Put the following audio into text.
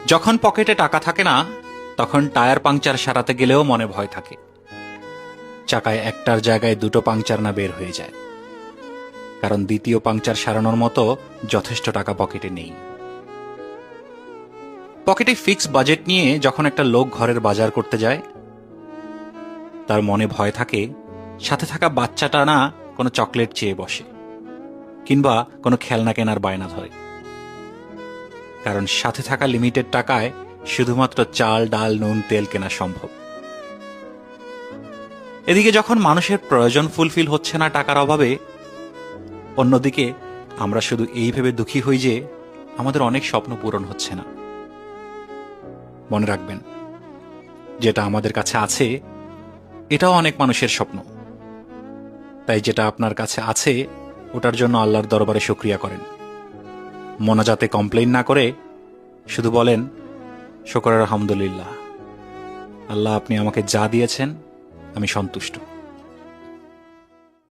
যখন পকেটে টাকা থাকে না, তখন টায়ার পাংচার সারাতে গেলেও মনে ভয় থাকে, চাকায় একটার জায়গায় দুটো পাংচার না বের হয়ে যায়। কারণ দ্বিতীয় পাংচার সারানোর মতো যথেষ্ট টাকা পকেটে নেই। পকেটে ফিক্স বাজেট নিয়ে যখন একটা লোক ঘরের বাজার করতে যায়, তার মনে ভয় থাকে সাথে থাকা বাচ্চাটা না কোনো চকলেট চেয়ে বসে, কিংবা কোনো খেলনা কেনার বায়না ধরে। কারণ সাথে থাকা লিমিটেড টাকায় শুধুমাত্র চাল, ডাল, নুন, তেল কেনা সম্ভব। এদিকে যখন মানুষের প্রয়োজন ফুলফিল হচ্ছে না টাকার অভাবে, অন্যদিকে আমরা শুধু এই ভেবে দুঃখী হই যে আমাদের অনেক স্বপ্ন পূরণ হচ্ছে না। মনে রাখবেন, যেটা আমাদের কাছে আছে এটাও অনেক মানুষের স্বপ্ন। তাই যেটা আপনার কাছে আছে ওটার জন্য আল্লাহর দরবারে শুকরিয়া করেন। মোনাজাতে কমপ্লেইন না করে শুধু বলেন, শুকর আলহামদুলিল্লাহ, আল্লাহ আপনি আমাকে যা দিয়েছেন আমি সন্তুষ্ট।